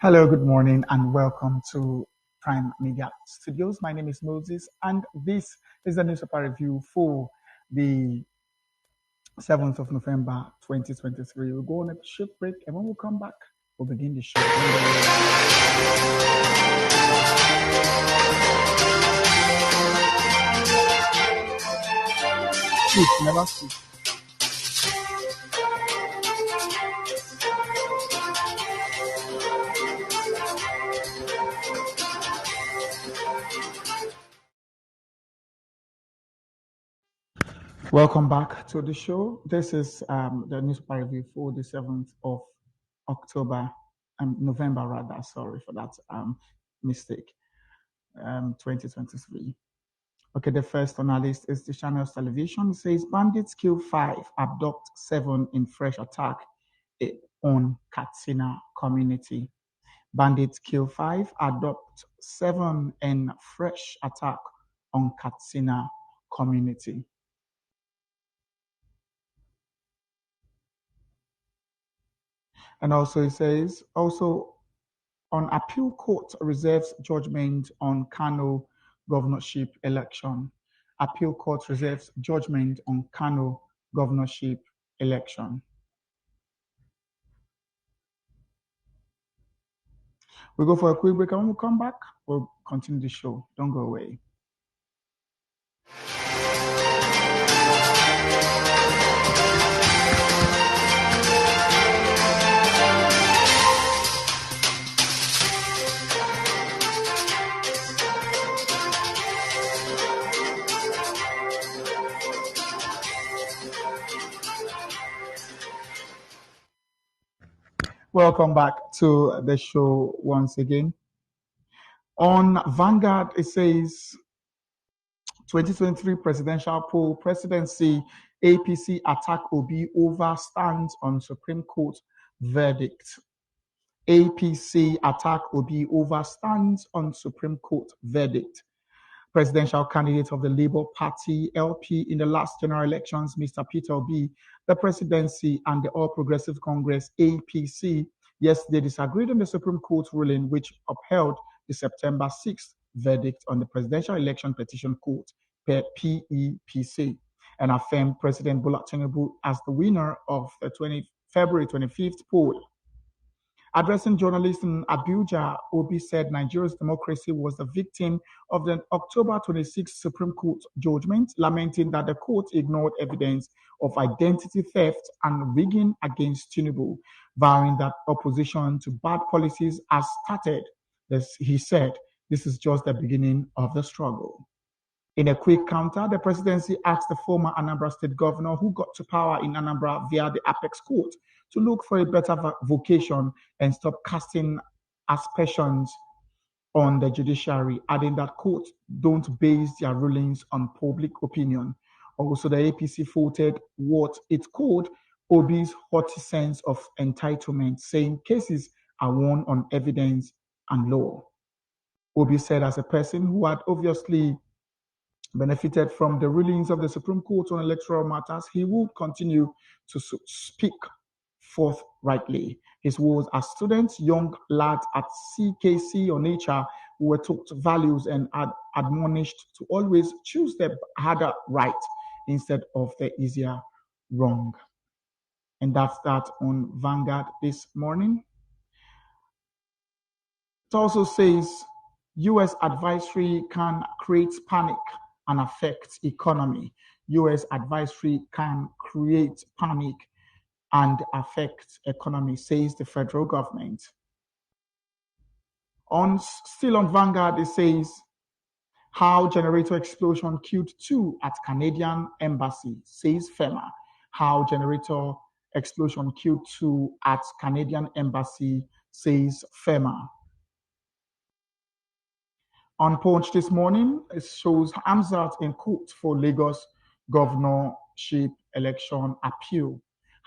Hello, good morning, and welcome to Prime Media Studios. My name is Moses, and this is the newspaper review for the 7th of November 2023. We'll go on a short break, and when we come back, we'll begin the show. Please, never speak. Welcome back to the show. This is the newspaper review for the 7th of October, November rather. Sorry for that mistake. 2023. Okay, the first on our list is the Channels Television. It says bandits kill 5, abduct 7 in fresh attack on Katsina community. Bandits kill 5, abduct 7 in fresh attack on Katsina community. And also it says, on appeal court reserves judgment on Kano governorship election. Appeal court reserves judgment on Kano governorship election. We'll go for a quick break, and when we come back, we'll continue the show. Don't go away. Welcome back to the show once again. On Vanguard, it says 2023 presidential poll, presidency, APC attack Obi over stands on Supreme Court verdict. APC attack Obi over stands on Supreme Court verdict. Presidential candidate of the Labour Party, LP, in the last general elections, Mr. Peter Obi, the presidency, and the All Progressive Congress, APC, yesterday disagreed on the Supreme Court ruling which upheld the September 6th verdict on the Presidential Election Petition Court, PEPC, and affirmed President Bola Tinubu as the winner of the February 25th poll. Addressing journalists in Abuja, Obi said Nigeria's democracy was the victim of the October 26 Supreme Court judgment, lamenting that the court ignored evidence of identity theft and rigging against Tinubu, vowing that opposition to bad policies has started. He said, this is just the beginning of the struggle. In a quick counter, the presidency asked the former Anambra State governor who got to power in Anambra via the Apex Court to look for a better vocation and stop casting aspersions on the judiciary, adding that courts don't base their rulings on public opinion. Also, the APC voted what it called Obi's haughty sense of entitlement, saying cases are won on evidence and law. Obi said as a person who had obviously benefited from the rulings of the Supreme Court on electoral matters, he would continue to speak forthrightly. His words as students, young lads at CKC or nature, who were taught values and admonished to always choose the harder right instead of the easier wrong. And that's that on Vanguard this morning. It also says U.S. advisory can create panic and affect economy. U.S. advisory can create panic and affect economy, says the federal government. Still on Vanguard, it says how generator explosion killed 2 at Canadian embassy, says FEMA. How generator explosion killed 2 at Canadian embassy, says FEMA. On Punch this morning, it shows Hamzat in court for Lagos governorship election appeal.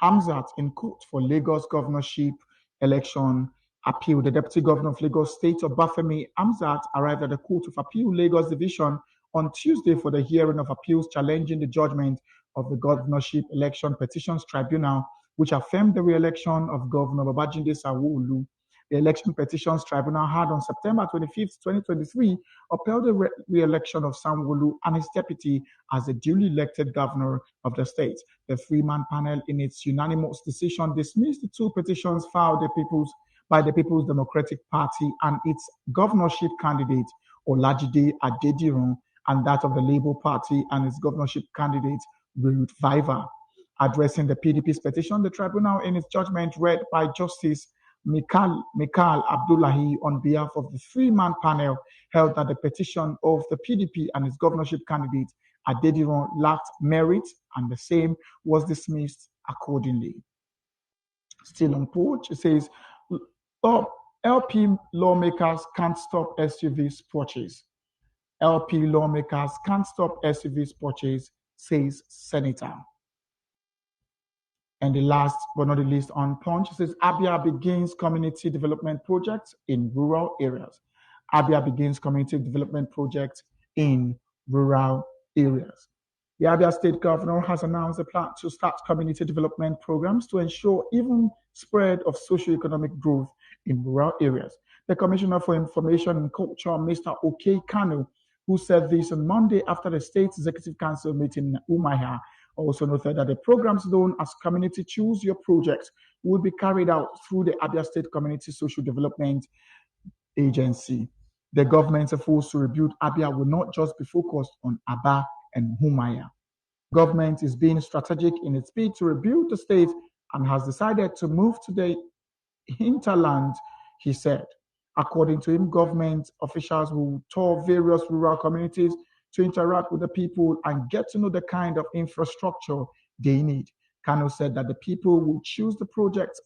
Hamzat in court for Lagos governorship election appeal. The Deputy Governor of Lagos State, Obafemi Hamzat, arrived at the Court of Appeal Lagos Division on Tuesday for the hearing of appeals challenging the judgment of the Governorship Election Petitions Tribunal, which affirmed the re-election of Governor Babajide Sanwo-Olu. The Election Petitions Tribunal had on September 25th, 2023, upheld the re-election of Sanwo-Olu and his deputy as the duly elected governor of the state. The three-man panel, in its unanimous decision, dismissed the two petitions filed by the People's Democratic Party and its governorship candidate, Olajide Adediran, and that of the Labour Party and its governorship candidate, Ruth Viva. Addressing the PDP's petition, the tribunal, in its judgment read by Justice Mikal Abdullahi on behalf of the three-man panel, held that the petition of the PDP and its governorship candidate, Adediran, lacked merit, and the same was dismissed accordingly. Still on Punch, it says, LP lawmakers can't stop SUVs purchase. LP lawmakers can't stop SUVs purchase, says Senator. And the last but not the least on Punch, it says Abia begins community development projects in rural areas. Abia begins community development projects in rural areas. The Abia State Governor has announced a plan to start community development programs to ensure even spread of socio-economic growth in rural areas. The Commissioner for Information and Culture, Mr. OK Kanu, who said this on Monday after the State Executive Council meeting in Umuahia, also noted that the programs known as Community Choose Your Project will be carried out through the Abia State Community Social Development Agency. The government's efforts to rebuild Abia will not just be focused on Aba and Umuahia. Government is being strategic in its bid to rebuild the state and has decided to move to the hinterland, he said. According to him, government officials will tour various rural communities to interact with the people and get to know the kind of infrastructure they need. Kano said that the people will choose the projects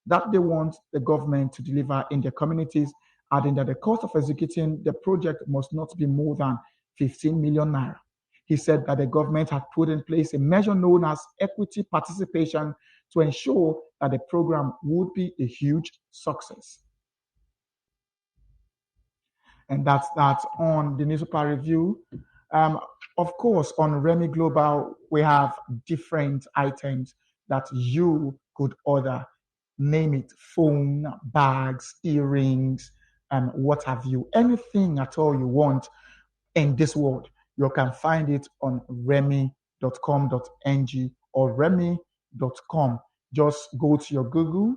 that they want the government to deliver in their communities, adding that the cost of executing the project must not be more than 15 million naira. He said that the government had put in place a measure known as equity participation to ensure that the program would be a huge success. And that's on the newspaper review. Of course, on Remy Global, we have different items that you could order. Name it, phone, bags, earrings, and what have you. Anything at all you want in this world, you can find it on remy.com.ng or remy.com. Just go to your Google,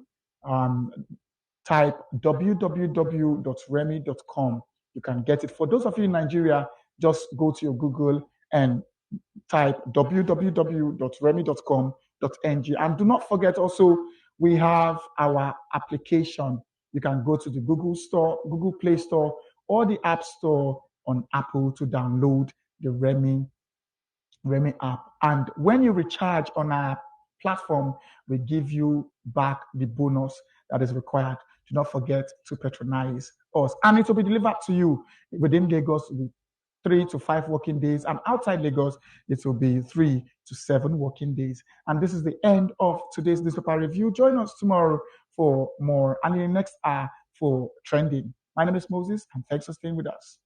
type www.remy.com. You can get it. For those of you in Nigeria, just go to your Google and type www.remy.com.ng. And do not forget also, we have our application. You can go to the Google Store, Google Play Store, or the App Store on Apple to download the Remy app. And when you recharge on our platform, we give you back the bonus that is required. Do not forget to patronize us. And it will be delivered to you within Lagos with 3 to 5 working days. And outside Lagos, it will be 3 to 7 working days. And this is the end of today's newspaper review. Join us tomorrow for more, and in the next hour for trending. My name is Moses, and thanks for staying with us.